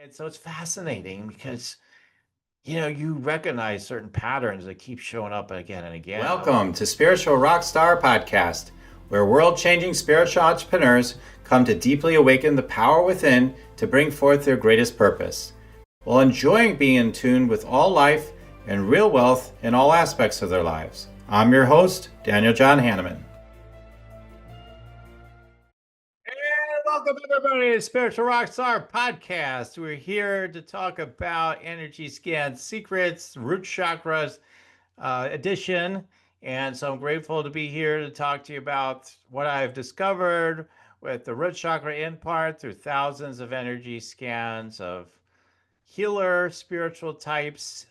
And so it's fascinating because, you recognize certain patterns that keep showing up again and again. Welcome to Spiritual Rockstar Podcast, where world changing spiritual entrepreneurs come to deeply awaken the power within to bring forth their greatest purpose, while enjoying being in tune with all life and real wealth in all aspects of their lives. I'm your host, Daniel John Hanneman. And welcome everybody to Spiritual Rockstar Podcast. We're here to talk about energy scan secrets, root chakras edition. And so I'm grateful to be here to talk to you about what I've discovered with the root chakra in part through thousands of energy scans of healer spiritual types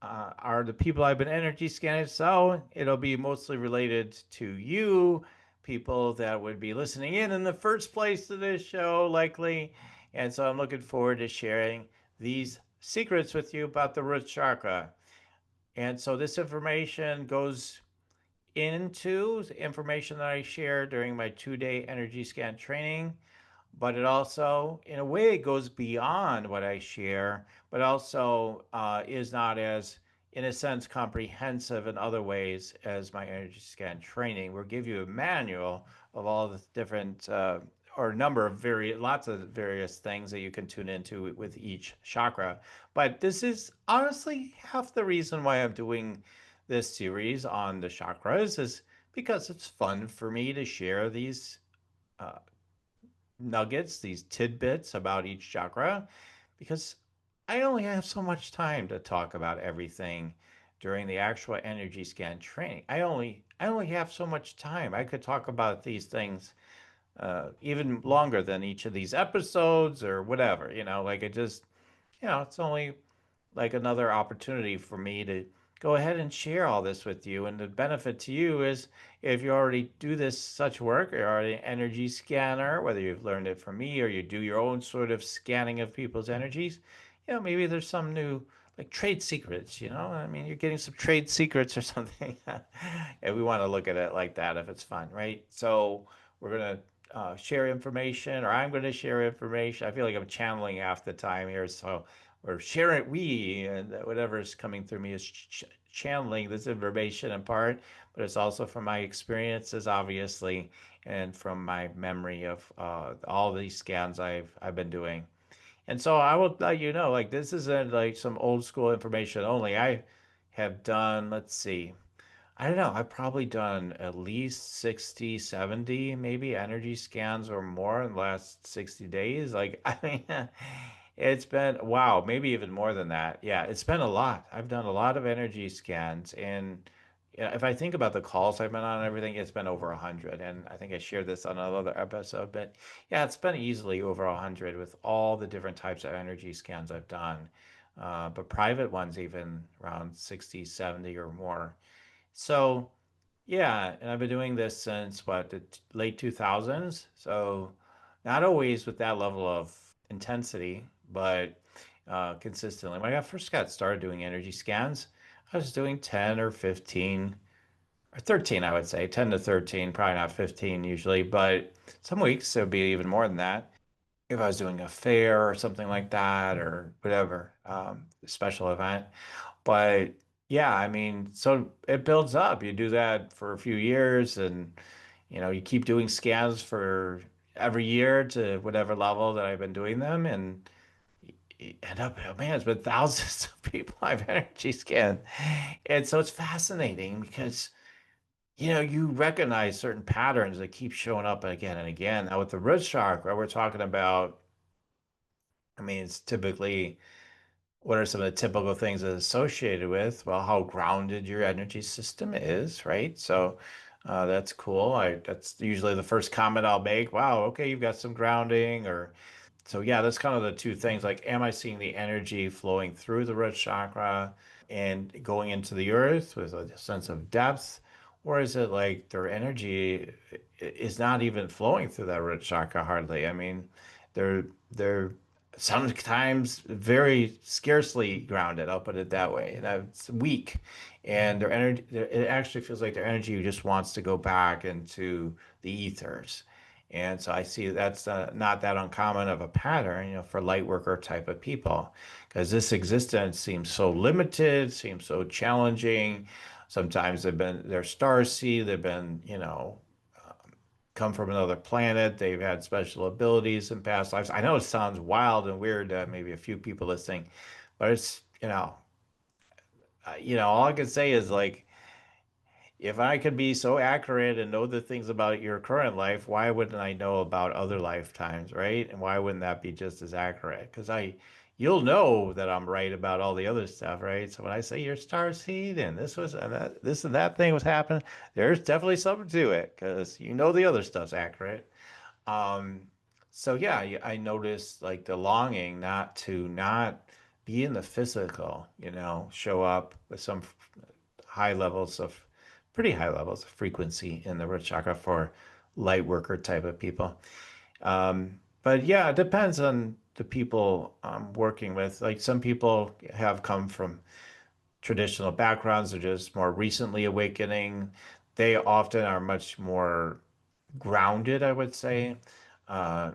are the people I've been energy scanning. So it'll be mostly related to you, people that would be listening in the first place to this show, likely. And so I'm looking forward to sharing these secrets with you about the root chakra. And so this information goes into information that I share during my 2-day energy scan training, but it also, in a way, it goes beyond what I share, but also is not as, in a sense, comprehensive in other ways as my energy scan training. We'll give you a manual of all the different or number of lots of various things that you can tune into with each chakra. But this is honestly half the reason why I'm doing this series on the chakras is because it's fun for me to share these uh, nuggets, these tidbits about each chakra, because I only have so much time to talk about everything during the actual energy scan training. I only have so much time. I could talk about these things even longer than each of these episodes or whatever. Like it just, it's only like another opportunity for me to go ahead and share all this with you. And the benefit to you is if you already do this such work, you're already an energy scanner, whether you've learned it from me or you do your own sort of scanning of people's energies, maybe there's some new like trade secrets, I mean, you're getting some trade secrets or something. And we want to look at it like that if it's fun, right? So we're going to share information, or I'm going to share information. I feel like I'm channeling half the time here. So or sharing we and whatever is coming through me is channeling this information in part, but it's also from my experiences, obviously, and from my memory of all these scans I've been doing. And so I will let you know, like this isn't like some old school information only. I have done, let's see, I don't know, I've probably done at least 60, 70, maybe energy scans or more in the last 60 days. Like, I mean, it's been, wow, maybe even more than that. Yeah, it's been a lot. I've done a lot of energy scans. And if I think about the calls I've been on and everything, it's been over 100. And I think I shared this on another episode, but yeah, it's been easily over 100 with all the different types of energy scans I've done. But private ones, even around 60, 70 or more. So, yeah, and I've been doing this since what, the late 2000s. So, not always with that level of intensity, but consistently. When I first got started doing energy scans, I was doing 10 or 15 or 13, I would say, 10 to 13, probably not 15 usually, but some weeks it would be even more than that if I was doing a fair or something like that or whatever, special event. But yeah, I mean, so it builds up. You do that for a few years and you keep doing scans for every year to whatever level that I've been doing them and you end up, oh man, it's been thousands of people I've energy scanned. And so it's fascinating because you recognize certain patterns that keep showing up again and again. Now with the root chakra, we're talking about, I mean, it's typically what are some of the typical things that's associated with, well, how grounded your energy system is, right? So that's cool. That's usually the first comment I'll make. Wow, okay, you've got some grounding, or so yeah, that's kind of the two things. Like, am I seeing the energy flowing through the root chakra and going into the earth with a sense of depth? Or is it like their energy is not even flowing through that root chakra hardly? I mean, they're sometimes very scarcely grounded. I'll put it that way. And it's weak, and their energy. It actually feels like their energy just wants to go back into the ethers, And so I see that's not that uncommon of a pattern, for light worker type of people, because this existence seems so limited, seems so challenging. Sometimes they're star seed, they've been, come from another planet, they've had special abilities in past lives. I know it sounds wild and weird to maybe a few people listening, but it's, all I can say is like, if I could be so accurate and know the things about your current life, why wouldn't I know about other lifetimes, right? And why wouldn't that be just as accurate? You'll know that I'm right about all the other stuff, right? So when I say your star seed and this and that thing was happening, there's definitely something to it because the other stuff's accurate. Um, so yeah, I noticed like the longing not be in the physical, show up with some high levels of pretty high levels of frequency in the root chakra for light worker type of people. But yeah, it depends on the people I'm working with. Like some people have come from traditional backgrounds, they're just more recently awakening. They often are much more grounded, I would say. Uh,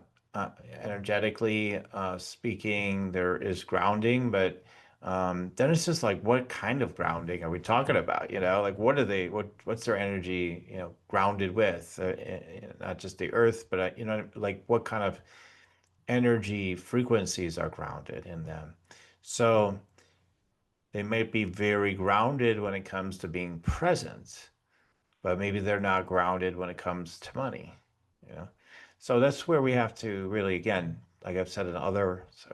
Energetically speaking, there is grounding, but then it's just like, what kind of grounding are we talking about? Like what's their energy, grounded with? Not just the earth, but like what kind of energy frequencies are grounded in them? So they might be very grounded when it comes to being present, but maybe they're not grounded when it comes to money, you know? So that's where we have to really, again, like I've said in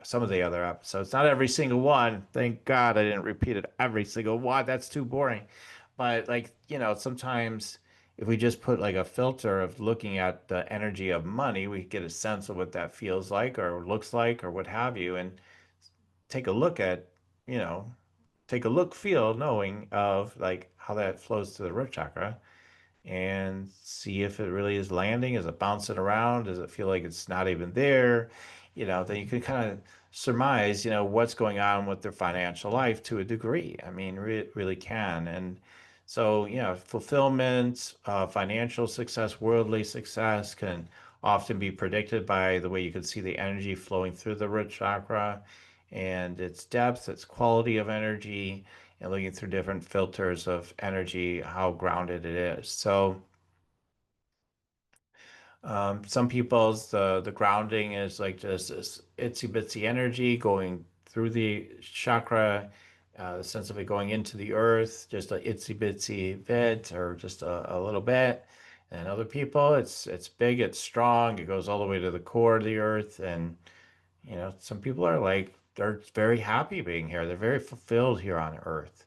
some of the other episodes, not every single one. Thank God I didn't repeat it every single one. That's too boring. But like, sometimes if we just put like a filter of looking at the energy of money, we get a sense of what that feels like or looks like or what have you, and take a look at, you know, take a look, feel, knowing of like how that flows to the root chakra and see if it really is landing. Is it bouncing around? Does it feel like it's not even there? Then you can kind of surmise, what's going on with their financial life to a degree. I mean, really can. And so, fulfillment, financial success, worldly success can often be predicted by the way you can see the energy flowing through the root chakra and its depth, its quality of energy, and looking through different filters of energy, how grounded it is. So some people's the grounding is like just this itsy bitsy energy going through the chakra, the sense of it going into the earth, just a itsy bitsy bit or just a little bit. And other people, it's big, it's strong, it goes all the way to the core of the earth. And some people are like they're very happy being here. They're very fulfilled here on earth.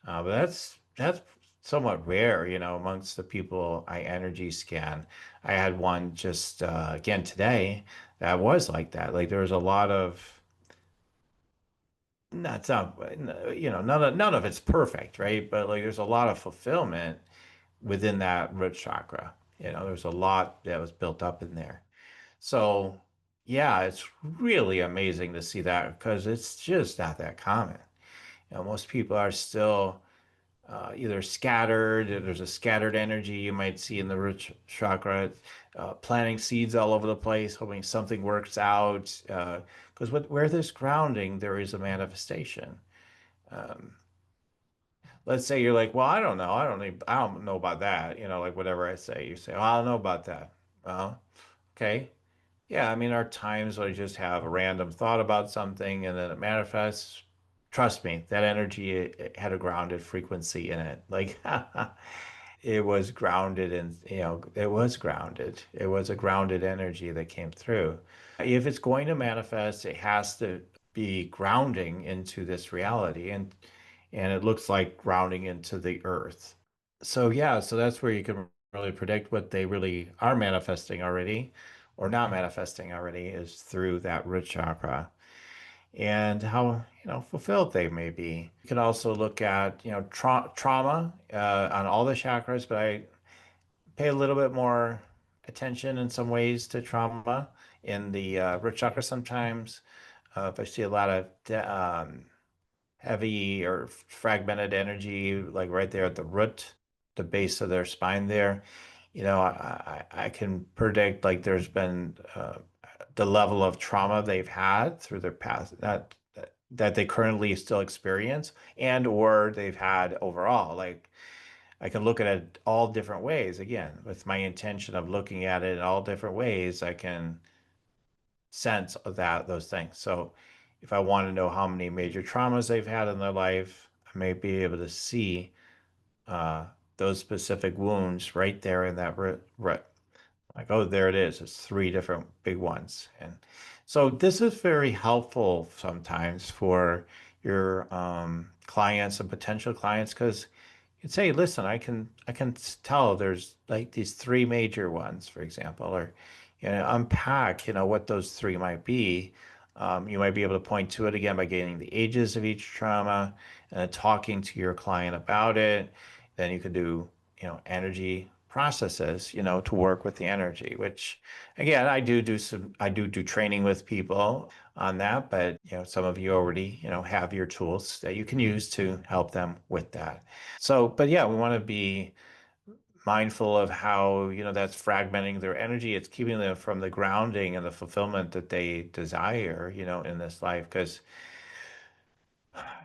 But that's somewhat rare, amongst the people I energy scan. I had one just again today that was like that. Like there was a lot of not it's not none of it's perfect, right? But like there's a lot of fulfillment within that root chakra. There's a lot that was built up in there. So yeah, it's really amazing to see that because it's just not that common. Most people are still either scattered. There's a scattered energy you might see in the root chakra, planting seeds all over the place, hoping something works out. Because where there's grounding, there is a manifestation. Um, let's say you're like, well, I don't know. I don't know about that. Like whatever I say, you say, well, I don't know about that. Well, okay. Yeah, I mean, there are times when I just have a random thought about something and then it manifests. Trust me, that energy it had a grounded frequency in it. Like it was grounded and it was grounded. It was a grounded energy that came through. If it's going to manifest, it has to be grounding into this reality and it looks like grounding into the earth. So yeah, so that's where you can really predict what they really are manifesting already or not manifesting already is through that root chakra and how fulfilled they may be. You can also look at trauma on all the chakras, but I pay a little bit more attention in some ways to trauma in the root chakra sometimes. If I see a lot of heavy or fragmented energy, like right there at the root, the base of their spine there. I can predict like there's been the level of trauma they've had through their past that they currently still experience and or they've had overall. Like I can look at it all different ways. Again, with my intention of looking at it in all different ways, I can sense of those things. So if I want to know how many major traumas they've had in their life, I may be able to see uh, those specific wounds right there in that root. Like, oh, there it is. It's three different big ones. And so this is very helpful sometimes for your clients and potential clients because you'd say, listen, I can tell there's like these three major ones, for example, or unpack, what those three might be. You might be able to point to it again by getting the ages of each trauma and talking to your client about it. Then you could do, energy processes, to work with the energy, which again, I do training with people on that, but some of you already, have your tools that you can use to help them with that. So, but yeah, we want to be mindful of how, that's fragmenting their energy. It's keeping them from the grounding and the fulfillment that they desire, in this life. Because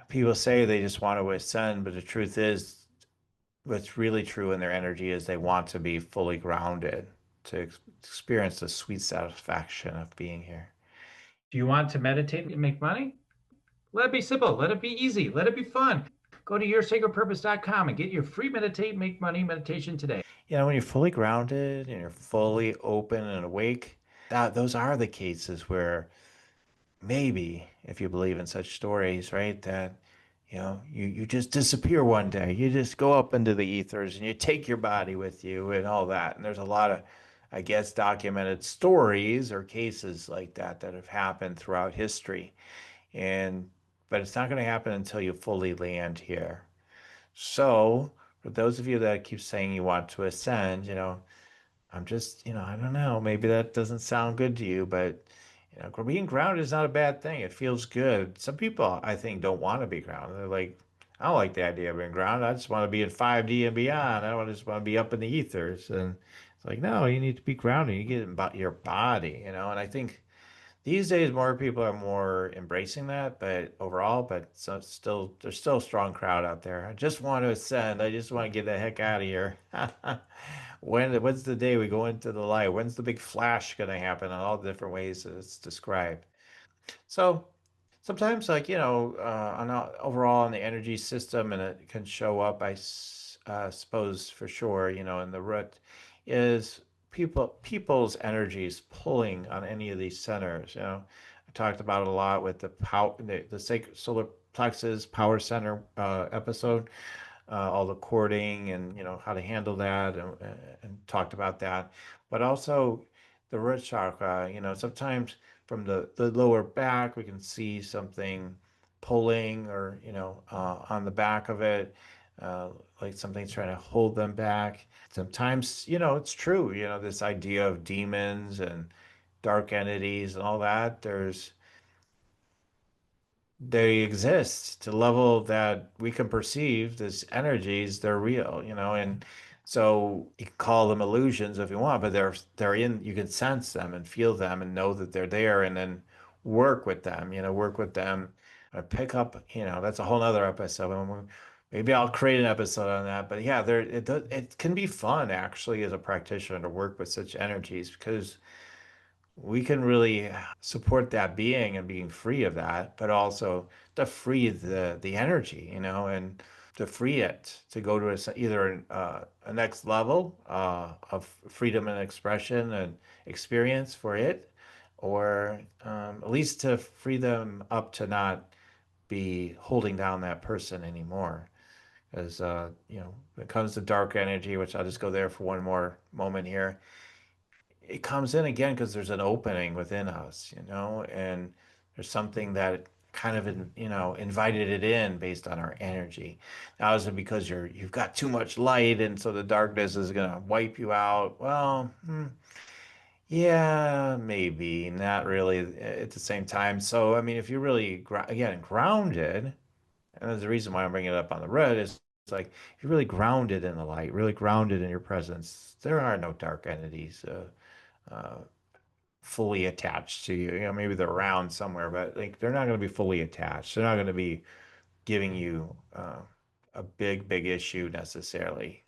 people say they just want to ascend, but the truth is, what's really true in their energy is they want to be fully grounded to experience the sweet satisfaction of being here. Do you want to meditate and make money? Let it be simple. Let it be easy. Let it be fun. Go to yoursacredpurpose.com and get your free Meditate Make Money meditation today. When you're fully grounded and you're fully open and awake, those are the cases where maybe, if you believe in such stories, right, that you just disappear one day. You just go up into the ethers and you take your body with you and all that. And there's a lot of, I guess, documented stories or cases like that have happened throughout history. And but it's not going to happen until you fully land here. So, for those of you that keep saying you want to ascend, I'm just, I don't know, maybe that doesn't sound good to you, but being grounded is not a bad thing. It feels good. Some people, I think, don't want to be grounded. They're like, I don't like the idea of being grounded. I just want to be in 5D and beyond. I don't just want to be up in the ethers. And it's like, no, you need to be grounded. You get about your body, and I think these days more people are more embracing that, but overall, still, there's still a strong crowd out there. I just want to ascend. I just want to get the heck out of here. When's the day we go into the light? When's the big flash going to happen in all the different ways that it's described? So sometimes, like, overall in the energy system, and it can show up, suppose for sure, in the root, is people's energies pulling on any of these centers. I talked about it a lot with the power, the sacred solar plexus power center episode, all the cording and how to handle that, and talked about that, but also the root chakra. Sometimes from the lower back we can see something pulling, or on the back of it, uh, like something's trying to hold them back. Sometimes it's true, this idea of demons and dark entities and all that. They exist to the level that we can perceive as energies. They're real, and so you can call them illusions if you want, but they're in. You can sense them and feel them and know that they're there, and then work with them. Work with them. Pick up. That's a whole other episode. And maybe I'll create an episode on that. But yeah, it can be fun actually as a practitioner to work with such energies because we can really support that being and being free of that, but also to free the energy, and to free it to go to either a next level of freedom and expression and experience for it, or at least to free them up to not be holding down that person anymore. As when it comes to dark energy, which I'll just go there for one more moment here, it comes in again because there's an opening within us, and there's something that kind of invited it in based on our energy. Now, is it because you've got too much light and so the darkness is gonna wipe you out? Well, yeah, maybe not really at the same time. So, I mean, if you're really again grounded, and there's a reason why I'm bringing it up on the red is like if you're really grounded in the light, really grounded in your presence, there are no dark entities uh, fully attached to you. You know, maybe they're around somewhere, but like they're not going to be fully attached. They're not going to be giving you a big issue necessarily.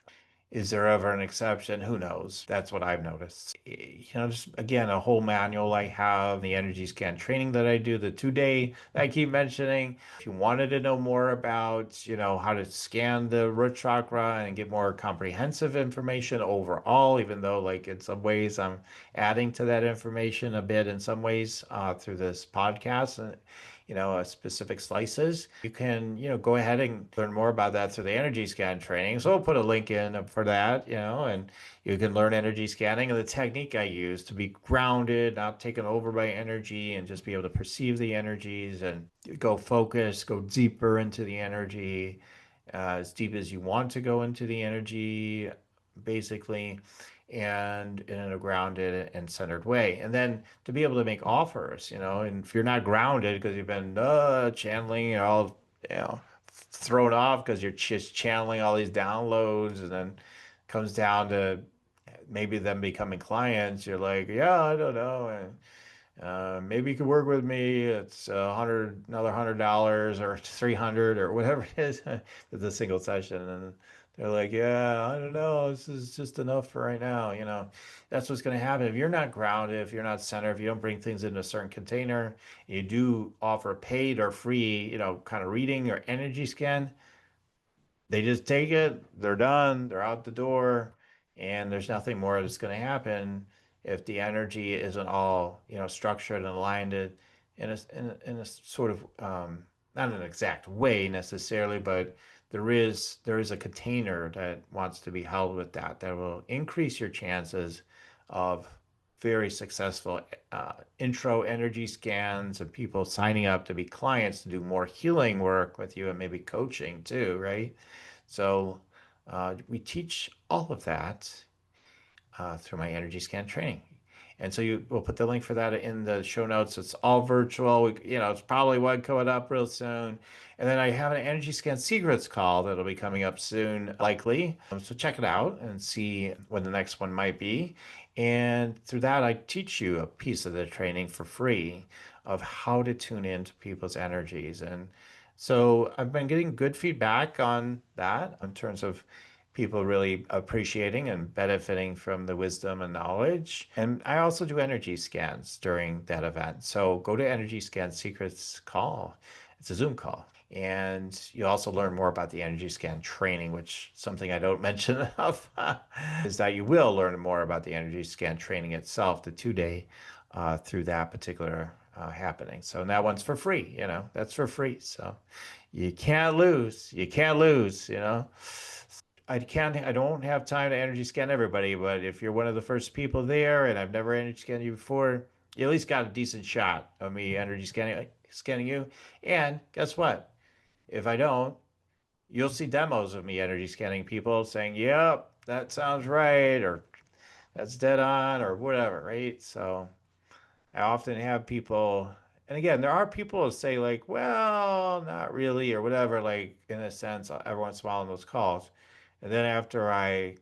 Is there ever an exception? Who knows? That's what I've noticed. You know, just again, a whole manual I have, the energy scan training that I do, the 2 day that I keep mentioning. If you wanted to know more about, you know, how to scan the root chakra and get more comprehensive information overall, even though like in some ways I'm adding to that information a bit in some ways through this podcast and you know, specific slices. You can, you know, go ahead and learn more about that through the energy scan training. So I'll put a link in for that, you know, and you can learn energy scanning and the technique I use to be grounded, not taken over by energy, and just be able to perceive the energies and go focus, go deeper into the energy, as deep as you want to go into the energy, basically, and in a grounded and centered way. And then to be able to make offers, you know, and if you're not grounded because you've been channeling, you're all, you know, thrown off because you're just channeling all these downloads, and then comes down to maybe them becoming clients, you're like, yeah, I don't know. And maybe you could work with me. It's another $100 or 300 or whatever it is. It's a single session, and they're like, "Yeah, I don't know. This is just enough for right now." You know, that's what's going to happen if you're not grounded, if you're not centered, if you don't bring things into a certain container. You do offer paid or free, you know, kind of reading or energy scan. They just take it, they're done, they're out the door, and there's nothing more that's going to happen if the energy isn't all, you know, structured and aligned in a sort of not an exact way necessarily, but there is a container that wants to be held with that will increase your chances of very successful intro energy scans and people signing up to be clients to do more healing work with you and maybe coaching too, right? So we teach all of that through my energy scan training. And so we'll put the link for that in the show notes. It's all virtual. You know, it's probably one coming up real soon. And then I have an energy scan secrets call that'll be coming up soon, likely. So check it out and see when the next one might be. And through that, I teach you a piece of the training for free of how to tune into people's energies. And so I've been getting good feedback on that in terms of people really appreciating and benefiting from the wisdom and knowledge. And I also do energy scans during that event. So go to Energy Scan Secrets call. It's a Zoom call. And you also learn more about the energy scan training, which something I don't mention enough is that you will learn more about the energy scan training itself, the 2 day through that particular happening. So that one's for free, you know, that's for free. So you can't lose. You can't lose, you know. I don't have time to energy scan everybody, but if you're one of the first people there and I've never energy scanned you before, you at least got a decent shot of me energy scanning you. And guess what? If I don't, you'll see demos of me energy scanning people saying, "Yep, that sounds right," or "That's dead on," or whatever, right? So I often have people, and again, there are people who say like, "Well, not really," or whatever, like in a sense, every once in a while in those calls. And then after I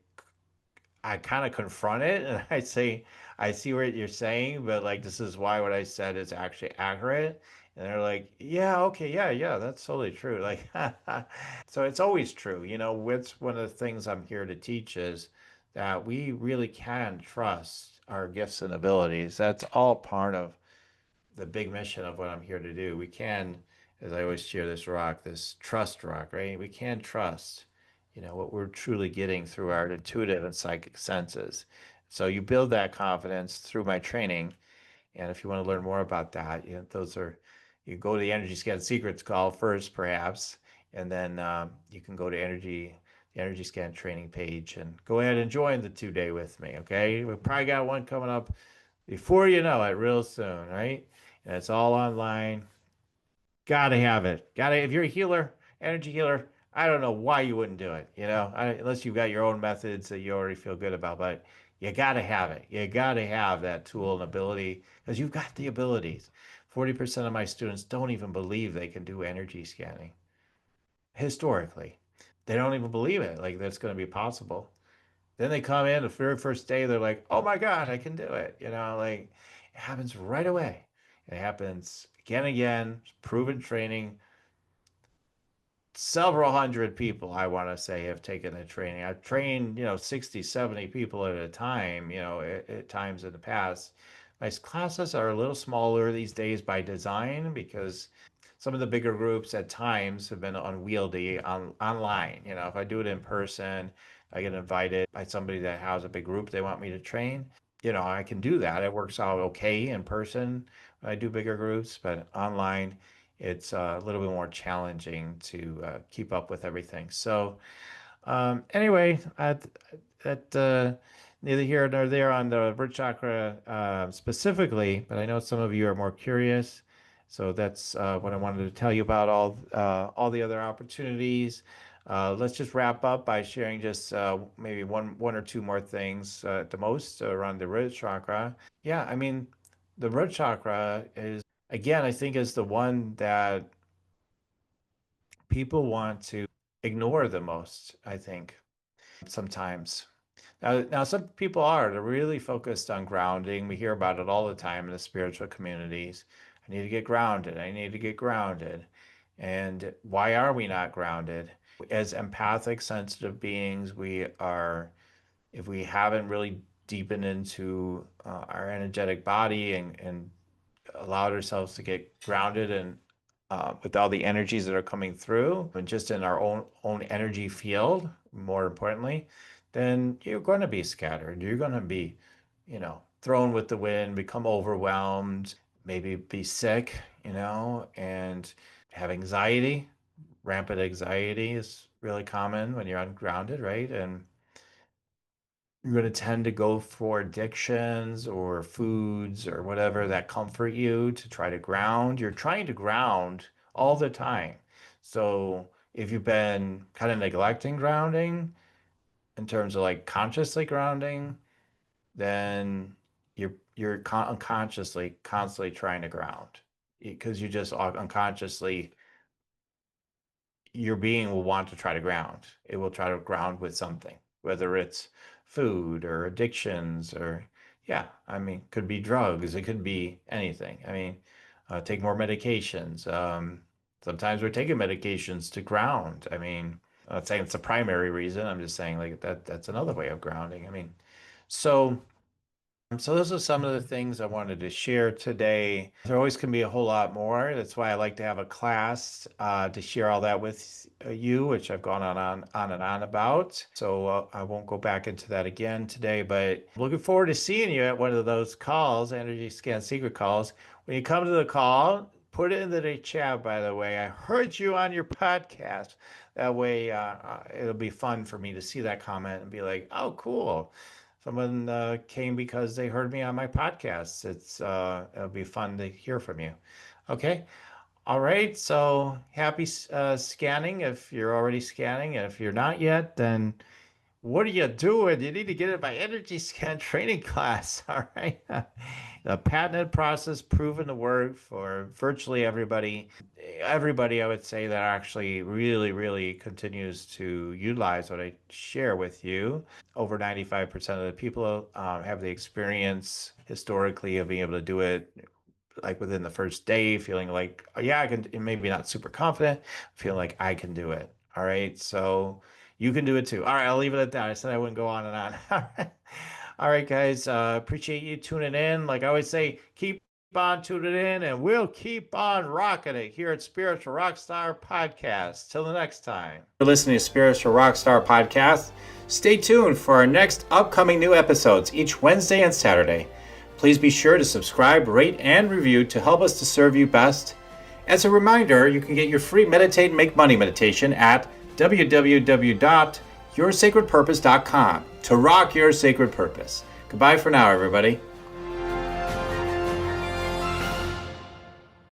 kind of confront it and I say, I see what you're saying, but like this is why what I said is actually accurate. And they're like, yeah, okay, yeah, that's totally true. Like, so it's always true. You know, it's one of the things I'm here to teach is that we really can trust our gifts and abilities. That's all part of the big mission of what I'm here to do. We can, as I always share this rock, this trust rock, right? We can trust, you know, what we're truly getting through our intuitive and psychic senses. So you build that confidence through my training. And if you want to learn more about that, you know, you go to the Energy Scan Secrets call first, perhaps, and then you can go to the Energy Scan training page and go ahead and join the 2 day with me. Okay. We probably got one coming up before you know it, real soon, right? And it's all online. Gotta have it. Gotta, if you're a healer, energy healer, I don't know why you wouldn't do it, you know, unless you've got your own methods that you already feel good about, but you gotta have it. You gotta have that tool and ability because you've got the abilities. 40% of my students don't even believe they can do energy scanning historically. they don't even believe it, like that's going to be possible. Then they come in the very first day, they're like, oh my God, I can do it. Like it happens right away. It happens again and again, proven training. Several hundred people, I want to say, have taken the training. I've trained, 60, 70 people at a time, at times in the past. My classes are a little smaller these days by design because some of the bigger groups at times have been unwieldy online. If I do it in person, I get invited by somebody that has a big group they want me to train. I can do that. It works out okay in person when I do bigger groups, but online, it's a little bit more challenging to keep up with everything. So, anyway, neither here nor there on the root chakra specifically, but I know some of you are more curious. So that's what I wanted to tell you about all the other opportunities. Let's just wrap up by sharing just maybe one or two more things at the most around the root chakra. Yeah, I mean, the root chakra is, again, I think is the one that people want to ignore the most, I think, sometimes. Now some people they're really focused on grounding. We hear about it all the time in the spiritual communities. I need to get grounded. I need to get grounded. And why are we not grounded? As empathic, sensitive beings, if we haven't really deepened into our energetic body and allowed ourselves to get grounded and with all the energies that are coming through and just in our own energy field, more importantly, then you're going to be scattered. You're going to be, thrown with the wind, become overwhelmed, maybe be sick, and have anxiety. Rampant anxiety is really common when you're ungrounded, right? And you're going to tend to go for addictions or foods or whatever that comfort you to try to ground. You're trying to ground all the time. So if you've been kind of neglecting grounding in terms of like consciously grounding, then you're unconsciously constantly trying to ground because you just unconsciously your being will want to try to ground. It will try to ground with something, whether it's food or addictions or, yeah, I mean, could be drugs. It could be anything. I mean, take more medications. Sometimes we're taking medications to ground. I mean, I'm not saying it's the primary reason. I'm just saying like that's another way of grounding. I mean, so those are some of the things I wanted to share today. There always can be a whole lot more. That's why I like to have a class to share all that with you, which I've gone on and on about. So I won't go back into that again today, but looking forward to seeing you at one of those calls, Energy Scan Secret calls. When you come to the call, put it in the chat, by the way. I heard you on your podcast. That way it'll be fun for me to see that comment and be like, oh, cool. Someone came because they heard me on my podcast. It'll be fun to hear from you. Okay. All right. So happy scanning if you're already scanning. And if you're not yet, then what are you doing? You need to get in my energy scan training class. All right. The patented process proven to work for virtually everybody. Everybody, I would say, that actually really, really continues to utilize what I share with you. Over 95% of the people have the experience historically of being able to do it like within the first day, feeling like, oh, yeah, I can, maybe not super confident, feeling like I can do it. All right. So you can do it too. All right. I'll leave it at that. I said I wouldn't go on and on. All right. All right, guys. Appreciate you tuning in. Like I always say, keep on tuning in and we'll keep on rocking it here at Spiritual Rockstar Podcast. Till the next time. For listening to Spiritual Rockstar Podcast, stay tuned for our next upcoming new episodes each Wednesday and Saturday. Please be sure to subscribe, rate, and review to help us to serve you best. As a reminder, you can get your free Meditate and Make Money meditation at www.yoursacredpurpose.com to rock your sacred purpose. Goodbye for now, everybody.